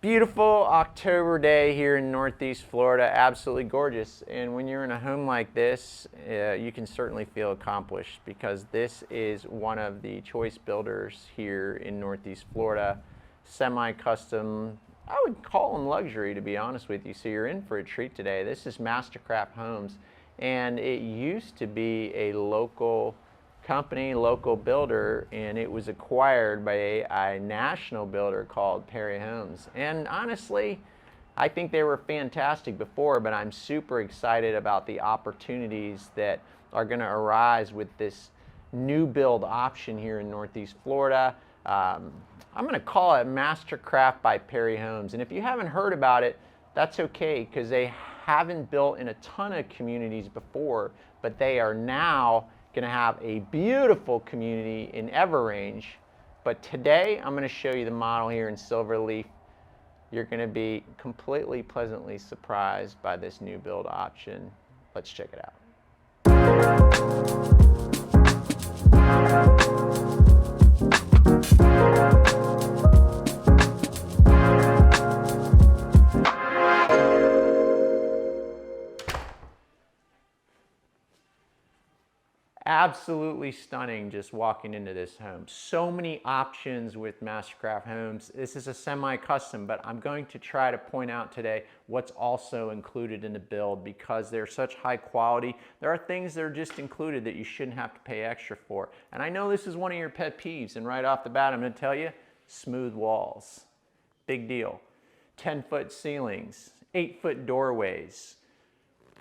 Beautiful October day here in Northeast Florida, absolutely gorgeous. And when you're in a home like this, you can certainly feel accomplished because this is one of the choice builders here in Northeast Florida. Semi-custom, I would call them luxury, to be honest with you. So you're in for a treat today. This is MasterCraft Homes, and it used to be a local company, local builder, and it was acquired by a national builder called Parc Homes. And honestly, I think they were fantastic before, but I'm super excited about the opportunities that are going to arise with this new build option here in Northeast Florida. I'm going to call it MasterCraft by Parc Homes. And if you haven't heard about it, that's okay, because they haven't built in a ton of communities before, but they are now going to have a beautiful community in EverRange. But today I'm going to show you the model here in SilverLeaf. You're going to be completely pleasantly surprised by this new build option. Let's check it out. Absolutely stunning just walking into this home. So many options with MasterCraft Homes. This is a semi-custom, but I'm going to try to point out today what's also included in the build because they're such high quality. There are things that are just included that you shouldn't have to pay extra for. And I know this is one of your pet peeves, and right off the bat I'm going to tell you, smooth walls. Big deal. 10-foot ceilings, 8-foot doorways.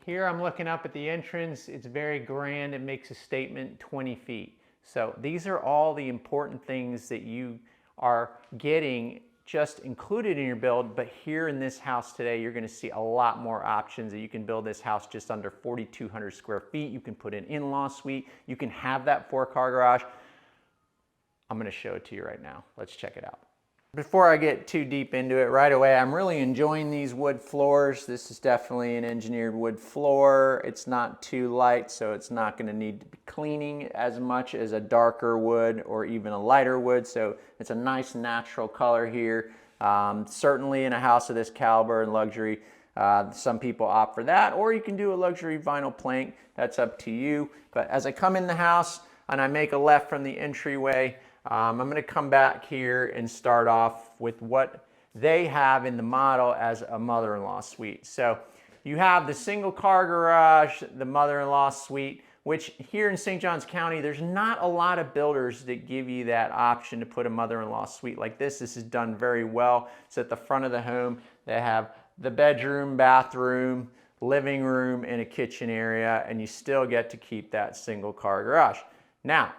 Here I'm looking up at the entrance. It's very grand. It makes a statement, 20 feet. So these are all the important things that you are getting just included in your build. But here in this house today, you're going to see a lot more options. That you can build this house just under 4,200 square feet. You can put an in-law suite. You can have that 4-car garage. I'm going to show it to you right now. Let's check it out. Before I get too deep into it right away, I'm really enjoying these wood floors. This is definitely an engineered wood floor. It's not too light, so it's not going to need to be cleaning as much as a darker wood or even a lighter wood. So it's a nice natural color here. Certainly in a house of this caliber and luxury, some people opt for that, or you can do a luxury vinyl plank. That's up to you. But as I come in the house and I make a left from the entryway, I'm going to come back here and start off with what they have in the model as a mother-in-law suite. So you have the single car garage, the mother-in-law suite, which here in St. Johns County, there's not a lot of builders that give you that option to put a mother-in-law suite like this. This is done very well. So at the front of the home, they have the bedroom, bathroom, living room, and a kitchen area, and you still get to keep that single car garage. Now,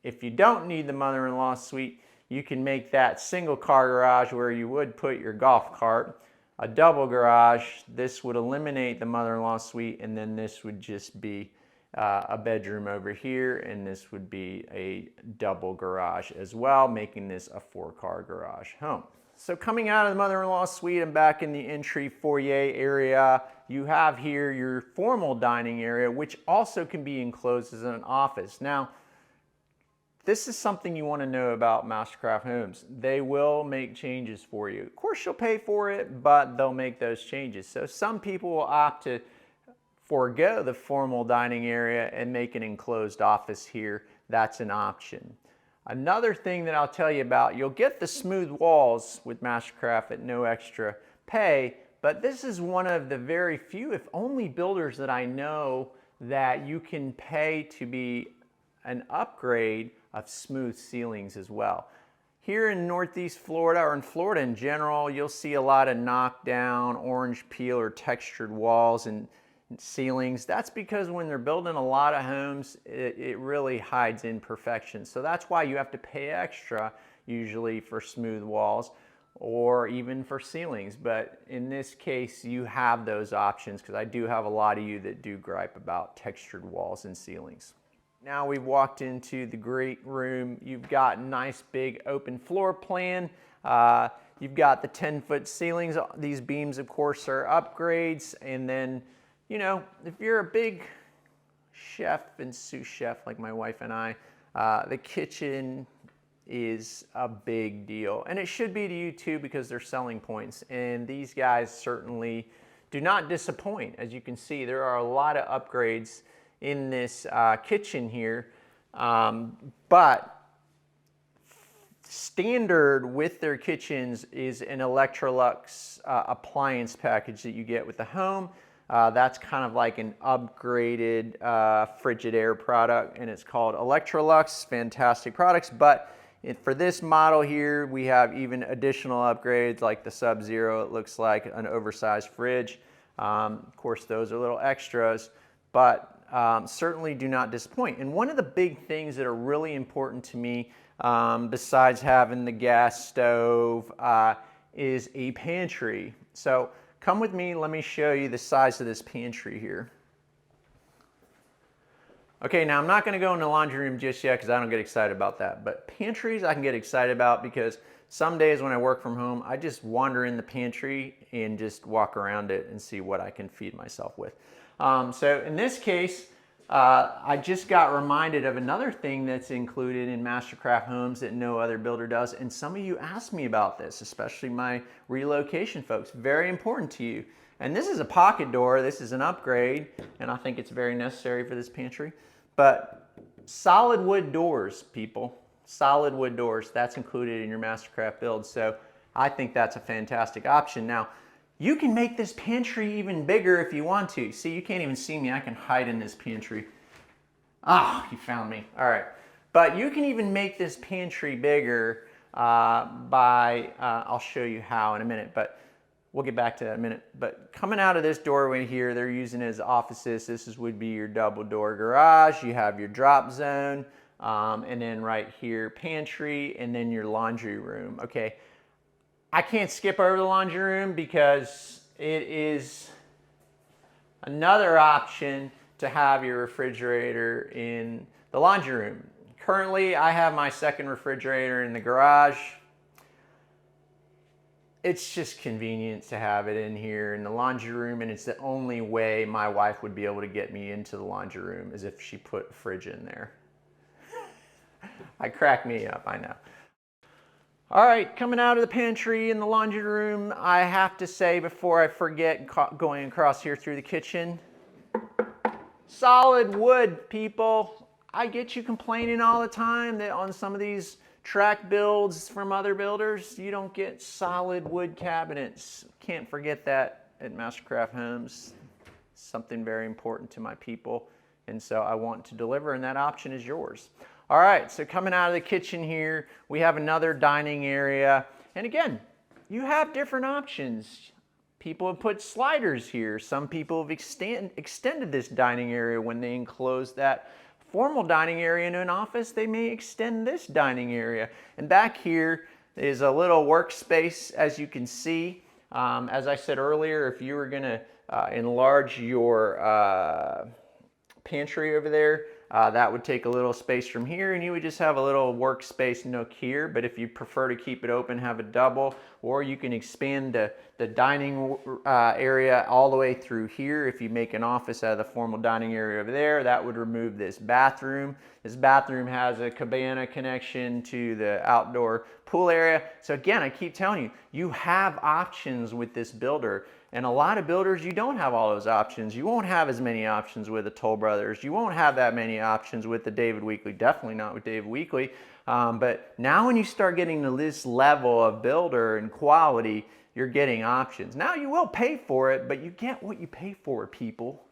if you don't need the mother-in-law suite, you can make that single car garage where you would put your golf cart a double garage. This would eliminate the mother-in-law suite, and then this would just be a bedroom over here, and this would be a double garage as well, making this a 4-car garage home. So coming out of the mother-in-law suite and back in the entry foyer area, you have here your formal dining area, which also can be enclosed as an office. Now, this is something you want to know about MasterCraft Homes. They will make changes for you. Of course, you'll pay for it, but they'll make those changes. So some people will opt to forego the formal dining area and make an enclosed office here. That's an option. Another thing that I'll tell you about, you'll get the smooth walls with MasterCraft at no extra pay, but this is one of the very few, if only, builders that I know that you can pay to be an upgrade of smooth ceilings as well. Here in Northeast Florida, or in Florida in general, you'll see a lot of knockdown, orange peel, or textured walls and ceilings. That's because when they're building a lot of homes, it really hides imperfections. So that's why you have to pay extra usually for smooth walls or even for ceilings. But in this case, you have those options, because I do have a lot of you that do gripe about textured walls and ceilings. Now we've walked into the great room. You've got nice big open floor plan. You've got the 10-foot ceilings. These beams, of course, are upgrades. And then, you know, if you're a big chef and sous chef like my wife and I, the kitchen is a big deal. And it should be to you too, because they're selling points. And these guys certainly do not disappoint. As you can see, there are a lot of upgrades in this kitchen here. But standard with their kitchens is an Electrolux appliance package that you get with the home. That's kind of like an upgraded Frigidaire product, and it's called Electrolux. Fantastic products, but for this model here, we have even additional upgrades like the Sub-Zero. It looks like an oversized fridge. Of course, those are little extras, but certainly do not disappoint. And one of the big things that are really important to me, besides having the gas stove, is a pantry. So come with me, let me show you the size of this pantry here. Okay, now I'm not gonna go in the laundry room just yet because I don't get excited about that, but pantries I can get excited about because some days when I work from home, I just wander in the pantry and just walk around it and see what I can feed myself with. So in this case, I just got reminded of another thing that's included in MasterCraft Homes that no other builder does, and some of you asked me about this, especially my relocation folks. Very important to you. And this is a pocket door. This is an upgrade, and I think it's very necessary for this pantry. But solid wood doors, people. Solid wood doors. That's included in your MasterCraft build, so I think that's a fantastic option. Now, you can make this pantry even bigger if you want to. See, you can't even see me. I can hide in this pantry. Ah, you found me. All right. But you can even make this pantry bigger I'll show you how in a minute, but we'll get back to that in a minute. But coming out of this doorway here, they're using it as offices. Would be your double door garage. You have your drop zone, and then right here, pantry, and then your laundry room. Okay. I can't skip over the laundry room because it is another option to have your refrigerator in the laundry room. Currently, I have my second refrigerator in the garage. It's just convenient to have it in here in the laundry room, and it's the only way my wife would be able to get me into the laundry room is if she put a fridge in there. I crack me up, I know. All right, coming out of the pantry in the laundry room, I have to say before I forget, going across here through the kitchen, solid wood, people. I get you complaining all the time that on some of these track builds from other builders, you don't get solid wood cabinets. Can't forget that at MasterCraft Homes. Something very important to my people, and so I want to deliver, and that option is yours. All right, so coming out of the kitchen here, we have another dining area. And again, you have different options. People have put sliders here. Some people have extended this dining area when they enclose that formal dining area into an office. They may extend this dining area. And back here is a little workspace, as you can see. As I said earlier, if you were gonna enlarge your pantry over there, that would take a little space from here, and you would just have a little workspace nook here. But if you prefer to keep it open, have a double, or you can expand the dining area all the way through here. If you make an office out of the formal dining area over there, that would remove this bathroom. This bathroom has a cabana connection to the outdoor pool area. So again, I keep telling you, you have options with this builder. And a lot of builders, you don't have all those options. You won't have as many options with the Toll Brothers. You won't have that many options with the David Weekley. Definitely not with David Weekley. But now when you start getting to this level of builder and quality, you're getting options. Now you will pay for it, but you get what you pay for, people.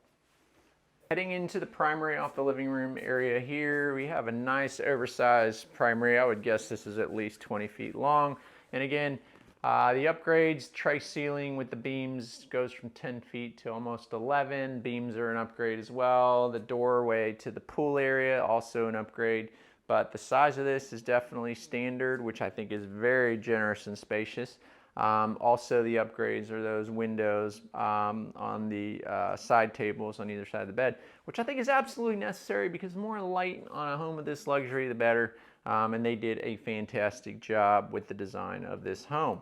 Heading into the primary off the living room area here, we have a nice oversized primary. I would guess this is at least 20 feet long. And again, the upgrades, tray ceiling with the beams goes from 10 feet to almost 11. Beams are an upgrade as well. The doorway to the pool area, also an upgrade. But the size of this is definitely standard, which I think is very generous and spacious. Also, the upgrades are those windows on the side tables on either side of the bed, which I think is absolutely necessary because the more light on a home of this luxury, the better. And they did a fantastic job with the design of this home.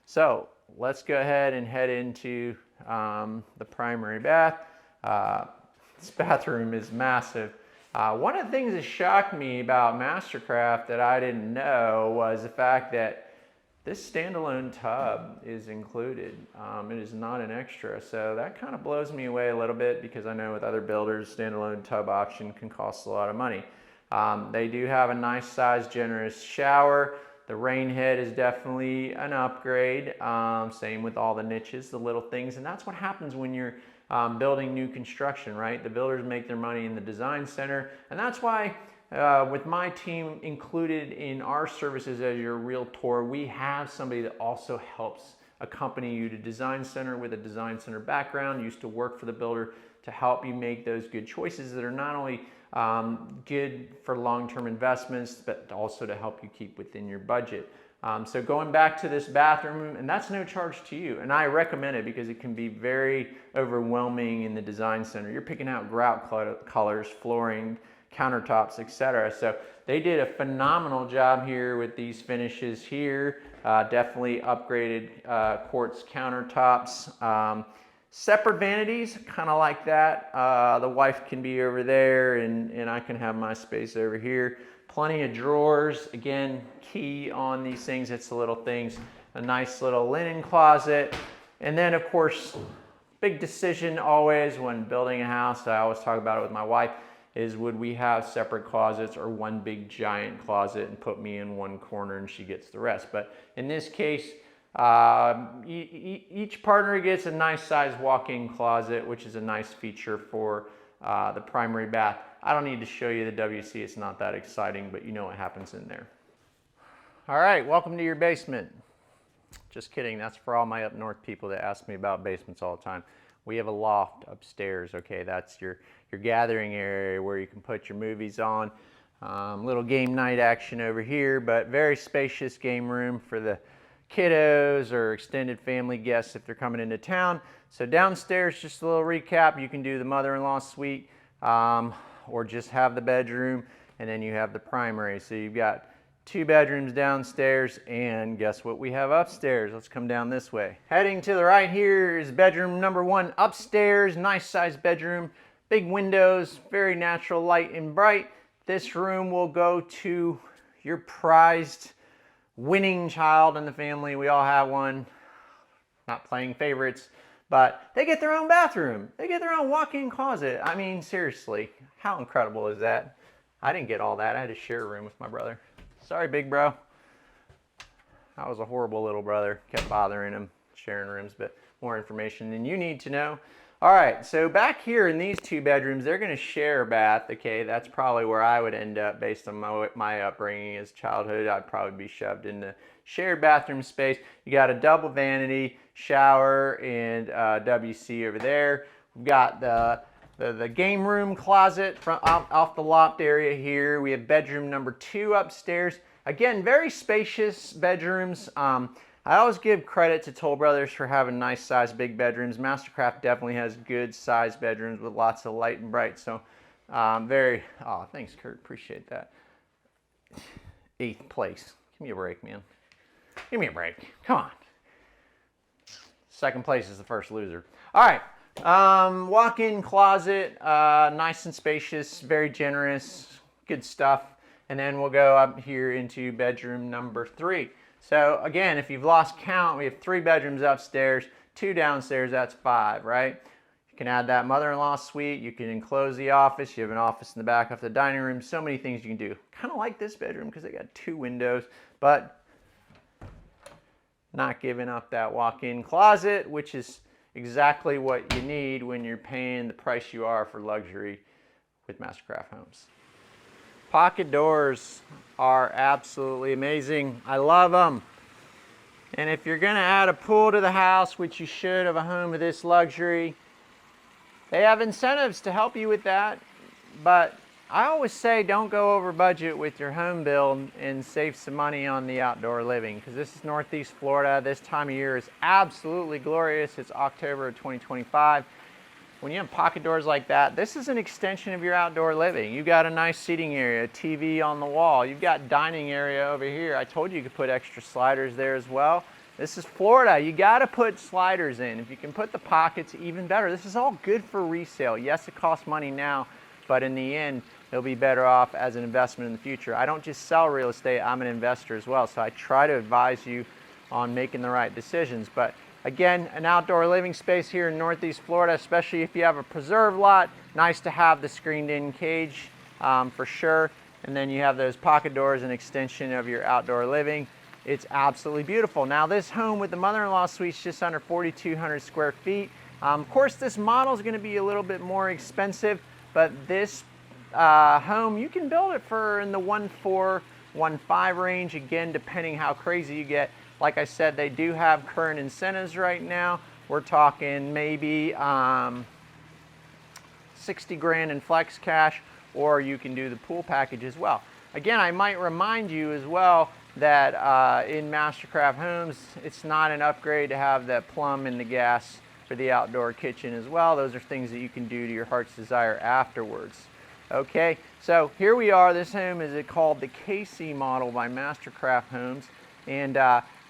So let's go ahead and head into the primary bath. This bathroom is massive. One of the things that shocked me about MasterCraft that I didn't know was the fact that this standalone tub is included. It is not an extra, so that kind of blows me away a little bit because I know with other builders, standalone tub option can cost a lot of money. They do have a nice size, generous shower. The rain head is definitely an upgrade. Same with all the niches, the little things, and that's what happens when you're building new construction, right? The builders make their money in the design center, and that's why with my team included in our services as your realtor, we have somebody that also helps accompany you to design center with a design center background, used to work for the builder to help you make those good choices that are not only good for long-term investments, but also to help you keep within your budget. So going back to this bathroom, and that's no charge to you, and I recommend it because it can be very overwhelming in the design center. You're picking out grout colors, flooring, countertops, etc. So they did a phenomenal job here with these finishes here. Definitely upgraded quartz countertops. Separate vanities, kind of like that. The wife can be over there and I can have my space over here. Plenty of drawers, again, key on these things, it's the little things. A nice little linen closet. And then of course, big decision always when building a house, I always talk about it with my wife, is would we have separate closets or one big giant closet and put me in one corner and she gets the rest. But in this case, each partner gets a nice size walk-in closet, which is a nice feature for the primary bath. I don't need to show you the WC, it's not that exciting, but you know what happens in there. All right, welcome to your basement. Just kidding, that's for all my up north people that ask me about basements all the time. We have a loft upstairs, okay? That's your gathering area where you can put your movies on. Little game night action over here, but very spacious game room for the kiddos or extended family guests if they're coming into town. So downstairs, just a little recap, you can do the mother-in-law suite or just have the bedroom, and then you have the primary. So you've got 2 bedrooms downstairs, and guess what we have upstairs? Let's come down this way. Heading to the right here is bedroom number 1 upstairs, nice sized bedroom, big windows, very natural light and bright. This room will go to your prized winning child in the family. We all have one, not playing favorites, but they get their own bathroom. They get their own walk-in closet. I mean, seriously, how incredible is that? I didn't get all that. I had to share a room with my brother. Sorry, big bro. I was a horrible little brother. Kept bothering him, sharing rooms, but more information than you need to know. All right, so back here in these 2 bedrooms, they're gonna share a bath, okay? That's probably where I would end up based on my upbringing as childhood. I'd probably be shoved into shared bathroom space. You got a double vanity, shower, and WC over there. We've got the game room closet off the loft area here. We have bedroom number 2 upstairs. Again, very spacious bedrooms. I always give credit to Toll Brothers for having nice sized big bedrooms. MasterCraft definitely has good sized bedrooms with lots of light and bright. So oh, thanks Kurt, appreciate that. 8th place. Give me a break, man. Give me a break, come on. 2nd place is the first loser. All right. Walk-in closet, nice and spacious, very generous, good stuff. And then we'll go up here into bedroom number 3. So again, if you've lost count, we have 3 bedrooms upstairs, 2 downstairs, that's 5, right? You can add that mother-in-law suite, you can enclose the office, you have an office in the back of the dining room, so many things you can do. Kind of like this bedroom because they got 2 windows, but not giving up that walk-in closet, which is exactly what you need when you're paying the price you are for luxury with MasterCraft Homes. Pocket doors are absolutely amazing. I love them. And if you're gonna add a pool to the house, which you should of a home of this luxury, they have incentives to help you with that. But I always say don't go over budget with your home build and save some money on the outdoor living, because this is Northeast Florida. This time of year is absolutely glorious. It's October of 2025. When you have pocket doors like that, this is an extension of your outdoor living. You've got a nice seating area, TV on the wall. You've got dining area over here. I told you could put extra sliders there as well. This is Florida. You got to put sliders in. If you can put the pockets, even better. This is all good for resale. Yes, it costs money now, but in the end, it'll be better off as an investment in the future. I don't just sell real estate, I'm an investor as well, so I try to advise you on making the right decisions. But again, an outdoor living space here in Northeast Florida, especially if you have a preserve lot, nice to have the screened in cage for sure. And then you have those pocket doors, an extension of your outdoor living. It's absolutely beautiful. Now this home with the mother-in-law suite is just under 4,200 square feet. Of course, this model is going to be a little bit more expensive, but this home, you can build it for in the 1.4, 1.5 range, again, depending how crazy you get. Like I said, they do have current incentives right now. We're talking maybe 60 grand in flex cash, or you can do the pool package as well. Again, I might remind you as well that in MasterCraft homes, it's not an upgrade to have the plumb and the gas for the outdoor kitchen as well. Those are things that you can do to your heart's desire afterwards. Okay, so here we are. This home is called the Kasie Model by MasterCraft Homes. And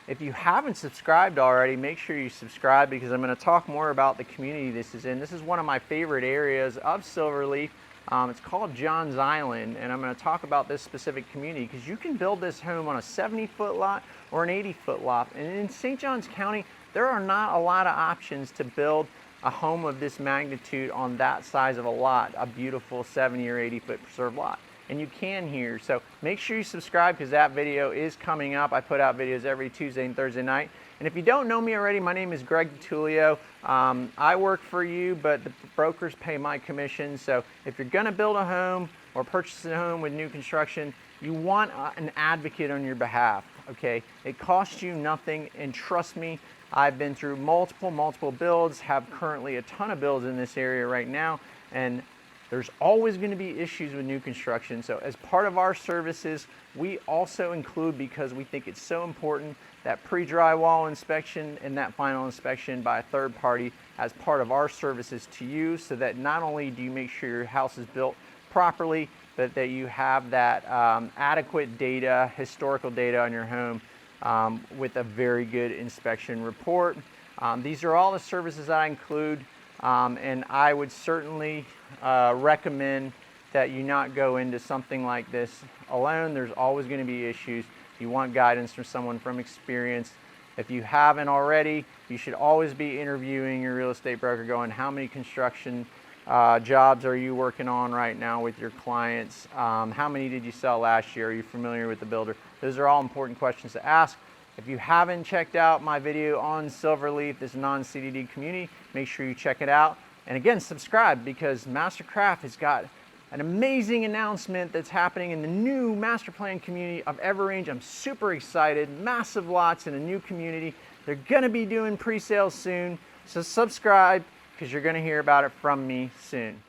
if you haven't subscribed already, make sure you subscribe, because I'm going to talk more about the community this is in. This is one of my favorite areas of SilverLeaf. It's called John's Island, and I'm going to talk about this specific community because you can build this home on a 70-foot lot or an 80-foot lot. And in St. Johns County, there are not a lot of options to build a home of this magnitude on that size of a lot, a beautiful 70 or 80-foot preserve lot. And you can here. So make sure you subscribe, because that video is coming up. I put out videos every Tuesday and Thursday night. And if you don't know me already, my name is Greg DiTullio. I work for you, but the brokers pay my commission. So if you're going to build a home or purchase a home with new construction, you want an advocate on your behalf. Okay, it costs you nothing, and trust me, I've been through multiple builds, have currently a ton of builds in this area right now, and there's always going to be issues with new construction. So as part of our services, we also include, because we think it's so important, that pre-drywall inspection and that final inspection by a third party as part of our services to you, so that not only do you make sure your house is built properly, but that you have that adequate data, historical data on your home with a very good inspection report. These are all the services that I include, and I would certainly recommend that you not go into something like this alone. There's always going to be issues. You want guidance from someone from experience. If you haven't already, you should always be interviewing your real estate broker, going, how many construction jobs are you working on right now with your clients? How many did you sell last year? Are you familiar with the builder? Those are all important questions to ask. If you haven't checked out my video on SilverLeaf, this non-CDD community, make sure you check it out. And again, subscribe, because MasterCraft has got an amazing announcement that's happening in the new master plan community of EverRange. I'm super excited. Massive lots in a new community. They're going to be doing pre-sales soon. So subscribe, because you're going to hear about it from me soon.